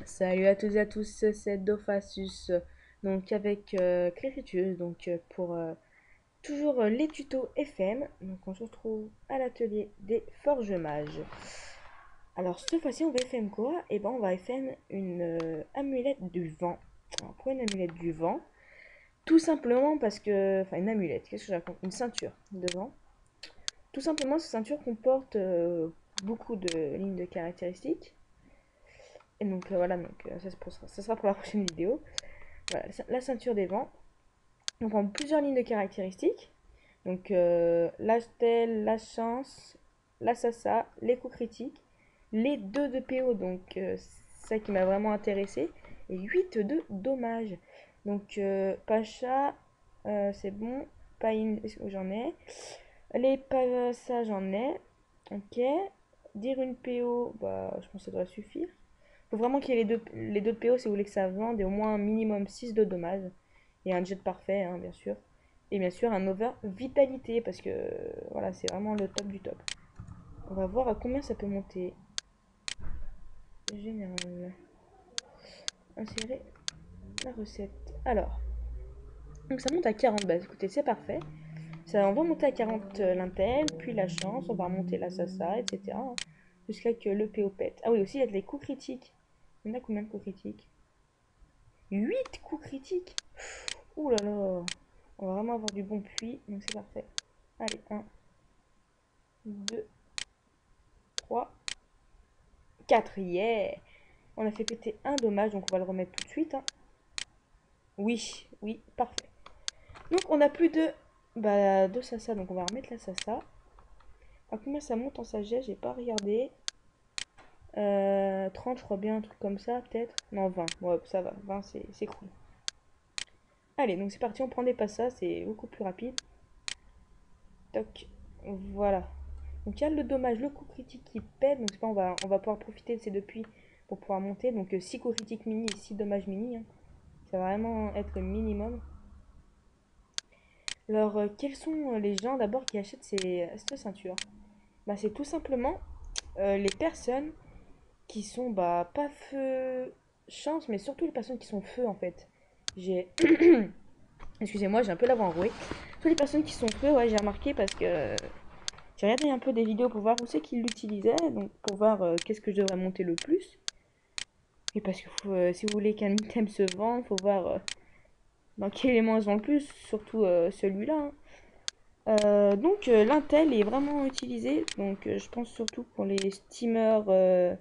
Salut à tous et à tous, c'est Dofassus, donc avec Cléritius, pour toujours les tutos FM. Donc on se retrouve à l'atelier des Forges Mages. Alors cette fois-ci on va FM quoi? Et ben on va FM une amulette du vent. Alors pourquoi une amulette du vent? Tout simplement parce que, enfin une amulette, qu'est-ce que je raconte? Une ceinture de vent. Tout simplement cette ceinture comporte beaucoup de lignes de caractéristiques. Et donc voilà, ça sera pour la prochaine vidéo. Voilà, la ceinture des vents. On prend plusieurs lignes de caractéristiques. Donc la stèle, la chance, la sasa, les coups critiques, les 2 de PO, donc ça qui m'a vraiment intéressé, et 8 de dommages. Donc Pacha, c'est bon. Pain, j'en ai. Les ça, j'en ai. Ok. Dire une PO, bah, je pense que ça doit suffire. Faut vraiment qu'il y ait les deux de PO si vous voulez que ça vende et au moins un minimum 6 de dommages. Et un jet parfait, hein, bien sûr. Et bien sûr un over vitalité parce que voilà, c'est vraiment le top du top. On va voir à combien ça peut monter. Général. Insérer la recette. Alors, donc ça monte à 40 bases. Écoutez, c'est parfait. Ça, on va monter à 40 l'intel, puis la chance, on va remonter la sasa, etc. Jusqu'à que le PO pète. Ah oui, aussi il y a des coups critiques. On a combien de coups critiques? 8 coups critiques. Ouh là là. On va vraiment avoir du bon puits, donc c'est parfait. Allez, un, 2, 3, 4. Yeah. On a fait péter un dommage, donc on va le remettre tout de suite, hein. Oui, oui, parfait. Donc on a plus de sasa, donc on va remettre la sasa. À combien ça monte en sagesse? J'ai pas regardé. 30, je crois bien, un truc comme ça, peut-être. Non, 20. Ouais, ça va. 20, c'est cool. Allez, donc c'est parti, on prend des passas, c'est beaucoup plus rapide. Toc. Voilà. Donc il y a le dommage, le coup critique qui pète. Donc c'est pas, on va pouvoir profiter de ces deux puits pour pouvoir monter. Donc 6 coups critiques mini et 6 dommages mini, hein. Ça va vraiment être le minimum. Alors quels sont les gens d'abord qui achètent cette ceinture? Bah, c'est tout simplement les personnes qui sont bah, pas feu chance, mais surtout les personnes qui sont feu en fait. J'ai. Excusez-moi, j'ai un peu la voix enrouée. Toutes les personnes qui sont feu, ouais, j'ai remarqué parce que j'ai regardé un peu des vidéos pour voir où c'est qu'ils l'utilisaient, donc pour voir qu'est-ce que je devrais monter le plus. Et parce que si vous voulez qu'un item se vende, faut voir dans quel élément se vend le plus, surtout celui-là, hein. L'intel est vraiment utilisé, donc je pense surtout pour les steamers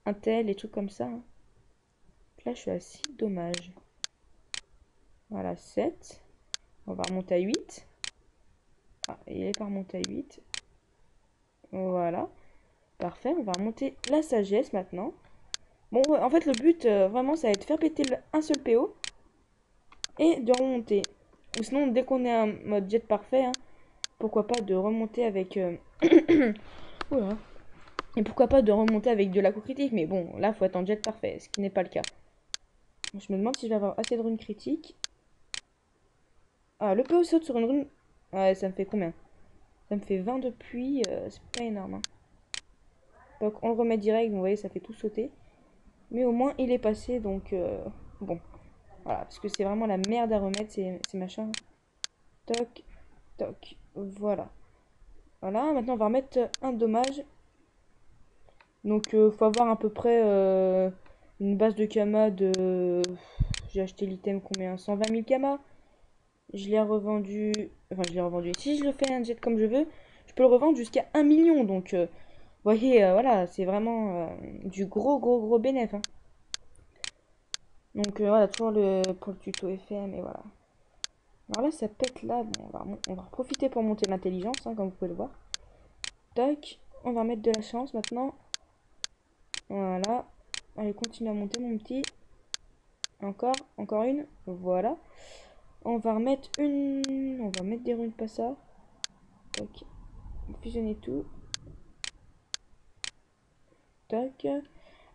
Intel, les trucs comme ça, hein. Là je suis à 6 dommages. Voilà, 7. On va remonter à 8. Ah, il est pas remonté à 8. Voilà, parfait. On va remonter la sagesse maintenant. Bon, ouais, en fait, le but, vraiment, ça va être de faire péter un seul PO et de remonter. Ou sinon, dès qu'on est en mode jet parfait, hein, pourquoi pas de remonter avec... Oula. Et pourquoi pas de remonter avec de la coup critique. Mais bon, là, faut être en jet parfait, ce qui n'est pas le cas. Je me demande si je vais avoir assez de runes critiques. Ah, le PO saute sur une rune... Ouais, ça me fait combien? Ça me fait 20 depuis, c'est pas énorme, hein. Donc on le remet direct, vous voyez, ça fait tout sauter. Mais au moins, il est passé, donc... bon, voilà, parce que c'est vraiment la merde à remettre, ces machins. Toc, toc, voilà. Voilà, maintenant on va remettre un dommage. Donc faut avoir à peu près une base de kama de... J'ai acheté l'item combien? 120 000 kama. Je l'ai revendu... Enfin, je l'ai revendu. Si je le fais un jet comme je veux, je peux le revendre jusqu'à 1 million. Donc, vous voyez, voilà, c'est vraiment du gros bénéf, hein. Donc, voilà, toujours pour le tuto FM, et voilà. Alors là, ça pète là. Bon, on va profiter pour monter l'intelligence, hein, comme vous pouvez le voir. Tac, on va mettre de la chance maintenant. Voilà. Allez, continue à monter, mon petit. Encore une. Voilà. On va remettre une. On va mettre des runes pas ça. Tac. Fusionner tout. Tac.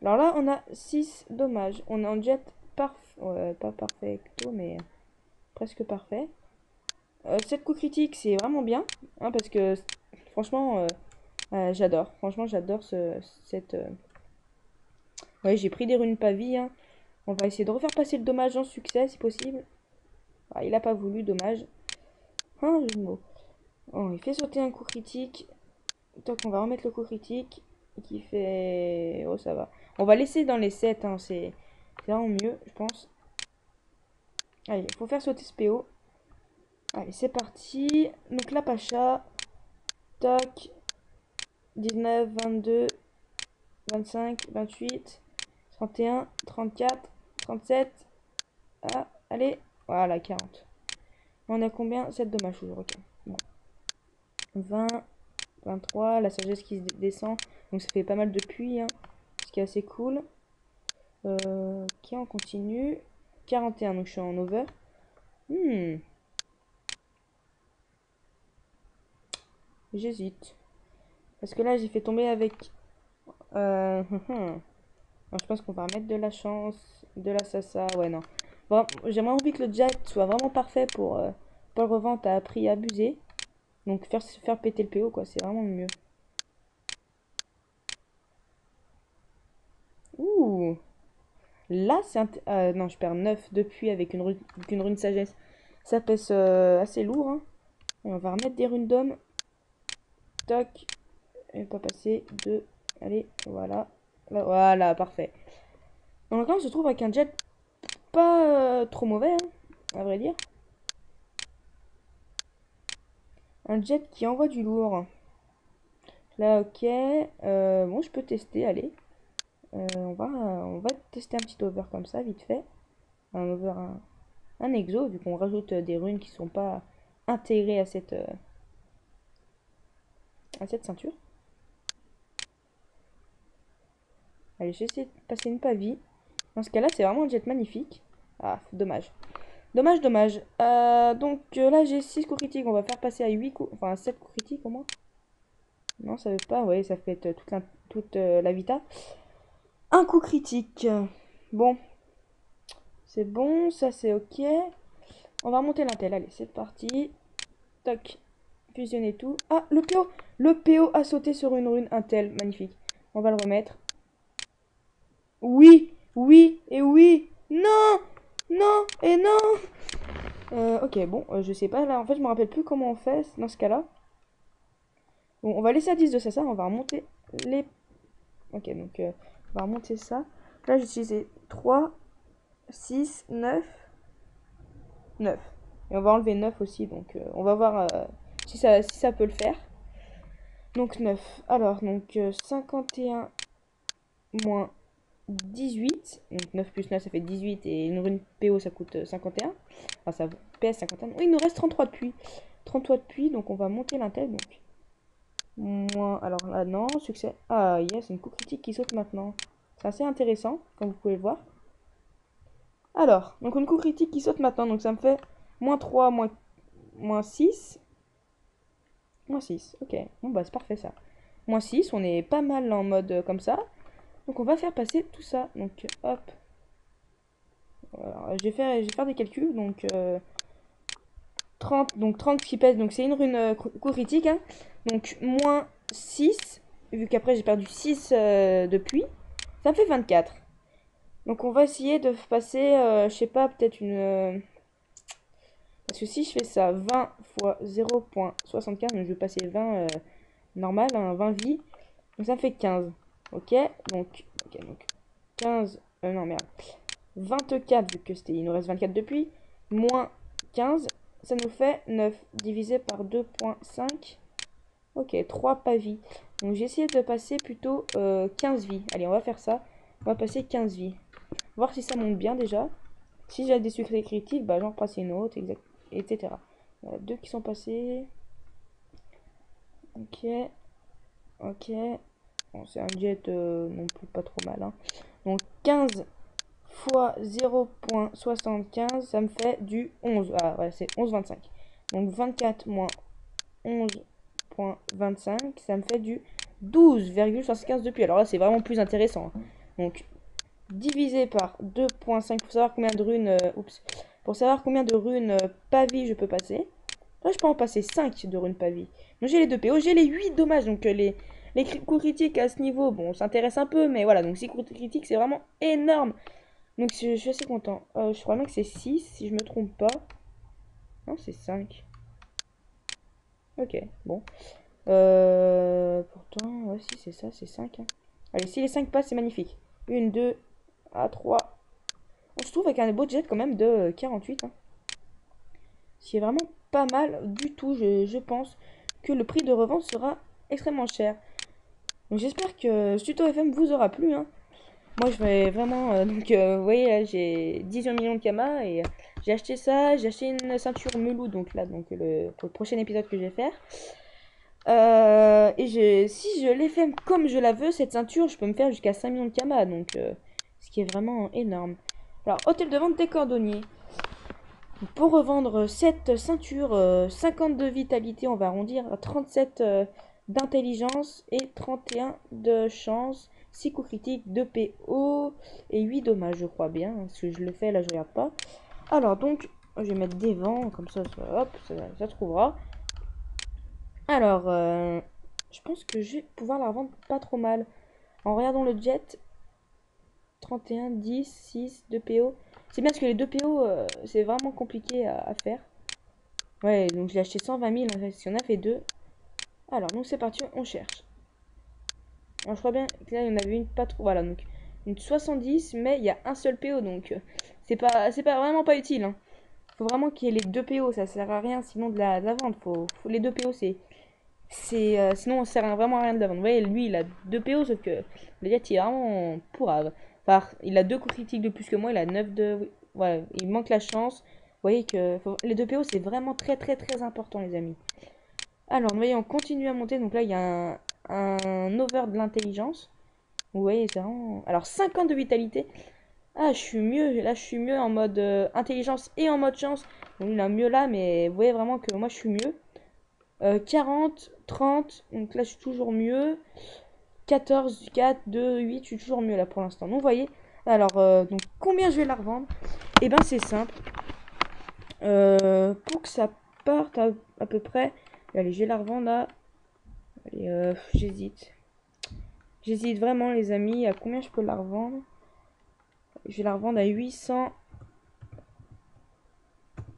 Alors là, on a 6 dommages. On est en jet parfait. Ouais, pas perfecto, mais presque parfait. 7 coups critiques, c'est vraiment bien, hein, parce que franchement, j'adore. Franchement, j'adore cette, Ouais, j'ai pris des runes pavie, hein. On va essayer de refaire passer le dommage en succès si possible. Ah, il a pas voulu, dommage. Un jeu de mots. Oh, il fait sauter un coup critique. Donc on va remettre le coup critique. Qui fait... Oh, ça va. On va laisser dans les 7, hein. C'est vraiment mieux, je pense. Allez, il faut faire sauter ce PO. Allez, c'est parti. Donc la Pacha. Tac. 19, 22, 25, 28, 31, 34, 37. Ah, allez. Voilà, 40. On a combien? 7 dommages toujours, ok. Bon. 20, 23, la sagesse qui descend. Donc ça fait pas mal de puits, hein, ce qui est assez cool. Ok, on continue. 41, donc je suis en over. J'hésite. Parce que là, j'ai fait tomber avec... Non, je pense qu'on va remettre de la chance, de la sasa. Ouais, non. Bon, j'aimerais envie que le jet soit vraiment parfait pour pas le revente à prix abusé. Donc faire péter le PO, quoi, c'est vraiment mieux. Ouh! Là, non, je perds 9 depuis avec une rune sagesse. Ça pèse assez lourd, hein. Et on va remettre des runes d'homme. Toc. Et pas passer. 2. Allez, voilà. Voilà, parfait. Donc là, on se trouve avec un jet pas trop mauvais, hein, à vrai dire. Un jet qui envoie du lourd. Là, ok. Bon, je peux tester, allez. On va tester un petit over comme ça, vite fait. Un over, un exo, vu qu'on rajoute des runes qui sont pas intégrées à cette ceinture. Allez, je vais essayer de passer une pavie. Dans ce cas-là, c'est vraiment un jet magnifique. Ah, dommage. Dommage, dommage. Donc là, j'ai 6 coups critiques. On va faire passer à 8 coups. Enfin, 7 coups critiques au moins. Non, ça veut pas. Ouais, ça fait toute la vita. Un coup critique. Bon, c'est bon. Ça, c'est ok. On va remonter l'intel. Allez, c'est parti. Toc. Fusionner tout. Ah, le PO. Le PO a sauté sur une rune intel. Magnifique. On va le remettre. Oui, oui et oui. Non, non et non. Ok, bon, je sais pas. Là, en fait, je me rappelle plus comment on fait dans ce cas-là. Bon, on va laisser à 10 de ça. On va remonter les... Ok, donc on va remonter ça. Là, j'ai utilisé 3, 6, 9, 9. Et on va enlever 9 aussi. Donc, on va voir si ça peut le faire. Donc, 9. Alors, donc 51 moins 18. Donc, 9 plus 9, ça fait 18. Et une rune PO, ça coûte 51. Enfin, ça pèse 51. Oui, il nous reste 33 de puits. 33 de puits. Donc, on va monter l'intel. Donc, moins, alors là, non, succès. Ah, yes, une coup critique qui saute maintenant. C'est assez intéressant, comme vous pouvez le voir. Alors, donc une coup critique qui saute maintenant. Donc ça me fait moins 3, moins 6. Moins 6, ok. Bon, bah, c'est parfait ça. Moins 6, on est pas mal en mode comme ça. Donc on va faire passer tout ça. Donc, hop. Alors, je vais faire des calculs. Donc, 30, donc 30 qui pèse. Donc c'est une rune coup critique, hein. Donc, moins 6. Vu qu'après j'ai perdu 6 depuis. Ça me fait 24. Donc on va essayer de passer, je sais pas, peut-être une... Parce que si je fais ça 20 fois 0,75, donc je vais passer 20 normal, hein, 20 vies. Donc ça me fait 15. Ok, donc 15, non merde. 24, vu que il nous reste 24 depuis, moins 15, ça nous fait 9 divisé par 2,5. Ok, 3 pas vie. Donc j'ai essayé de passer plutôt 15 vies. Allez, on va faire ça. On va passer 15 vies. Voir si ça monte bien déjà. Si j'ai des succès critiques, bah j'en passe une autre, etc. Il y a deux qui sont passés. Ok. Ok. Bon, c'est un jet non plus pas trop mal, hein. Donc 15 fois 0,75, ça me fait du 11. Ah ouais, c'est 11,25. Donc 24 moins 11,25, ça me fait du 12,75 depuis. Alors là, c'est vraiment plus intéressant, hein. Donc divisé par 2,5 pour savoir combien de runes pour savoir combien de runes pavie je peux passer. Là, je peux en passer 5 de runes pavie. Donc j'ai les 2 PO, j'ai les 8 dommages. Donc Les coups critiques à ce niveau, bon, on s'intéresse un peu, mais voilà, donc 6 coups critiques, c'est vraiment énorme. Donc je suis assez content. Je crois bien que c'est 6, si je me trompe pas. Non, c'est 5. Ok, bon. Pourtant, ouais, si c'est ça, c'est 5. Hein. Allez, si les 5 passent, c'est magnifique. 1, 2, à 3. On se trouve avec un budget quand même de 48. Hein. Ce qui est vraiment pas mal du tout. Je pense que le prix de revente sera extrêmement cher. Donc j'espère que ce tuto FM vous aura plu. Hein. Moi, je vais vraiment. Vous voyez, là, j'ai 18 millions de kamas et j'ai acheté ça. J'ai acheté une ceinture Melou, donc là, pour le prochain épisode que je vais faire. Si je l'ai fait comme je la veux, cette ceinture, je peux me faire jusqu'à 5 millions de kamas, donc ce qui est vraiment énorme. Alors, hôtel de vente des cordonniers. Pour revendre cette ceinture, 50 de vitalité, on va arrondir à 37 d'intelligence et 31 de chance, 6 coups critiques, 2 PO et 8 dommages, je crois bien, parce que je le fais là, je regarde pas. Alors donc, je vais mettre des vents, comme ça, hop, ça trouvera. Alors, je pense que je vais pouvoir la revendre pas trop mal. En regardant le jet, 31, 10, 6, 2 PO. C'est bien parce que les 2 PO, c'est vraiment compliqué à faire. Ouais, donc je l'ai acheté 120 000, en fait, si on a fait 2. Alors, donc c'est parti, on cherche. Alors, je crois bien que là, il y en avait une pas trop. Voilà, donc une 70, mais il y a un seul PO, donc c'est pas vraiment pas utile. Hein. Faut vraiment qu'il y ait les 2 PO, ça sert à rien sinon de la vente. Faut les 2 PO, sinon, ça sert vraiment à rien de la vendre. Vous voyez, lui, il a 2 PO, sauf que le jet, il est vraiment pourrave. Enfin, il a 2 coups critiques de plus que moi, il a 9 de. Oui, voilà, il manque la chance. Vous voyez que les 2 PO, c'est vraiment très, très, très important, les amis. Alors, vous voyez, on continue à monter. Donc là, il y a un over de l'intelligence. Vous voyez, c'est vraiment. Alors, 50 de vitalité. Ah, je suis mieux. Là, je suis mieux en mode intelligence et en mode chance. Donc, il a mieux là, mais vous voyez vraiment que moi, je suis mieux. 40, 30, donc là je suis toujours mieux. 14, 4, 2, 8, je suis toujours mieux là pour l'instant. Donc vous voyez, alors donc combien je vais la revendre? Et ben c'est simple. Pour que ça parte à peu près. Allez, je vais la revendre à. Allez, j'hésite. J'hésite vraiment les amis, à combien je peux la revendre? Je vais la revendre à 800.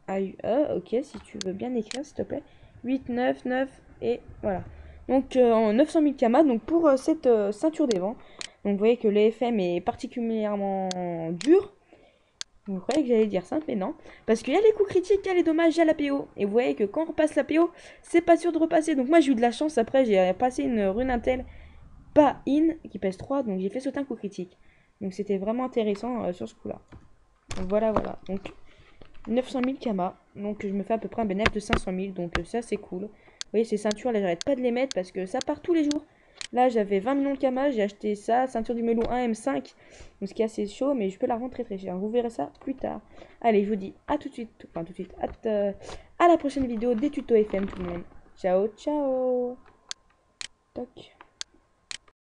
Ok, si tu veux bien écrire s'il te plaît. 8, 9, 9 et voilà. Donc en 900 000 kamas, donc pour cette ceinture des vents. Donc vous voyez que l'EFM est particulièrement dur. Vous croyez que j'allais dire simple, mais non. Parce qu'il y a les coups critiques, il y a les dommages, il y a la PO. Et vous voyez que quand on repasse la PO, c'est pas sûr de repasser. Donc moi j'ai eu de la chance, après j'ai passé une rune intel pas in qui pèse 3, donc j'ai fait sauter un coup critique. Donc c'était vraiment intéressant sur ce coup-là. Donc voilà, voilà. Donc 900 000 kamas, donc je me fais à peu près un bénéfice de 500 000, donc ça c'est cool. Vous voyez ces ceintures là, j'arrête pas de les mettre parce que ça part tous les jours. Là j'avais 20 millions de kamas, j'ai acheté ça, ceinture du Melou 1 M5, donc ce qui est assez chaud, mais je peux la revendre très très cher. Vous verrez ça plus tard. Allez, je vous dis à tout de suite, enfin tout de suite, à la prochaine vidéo des tutos FM tout le monde. Ciao, ciao. Toc.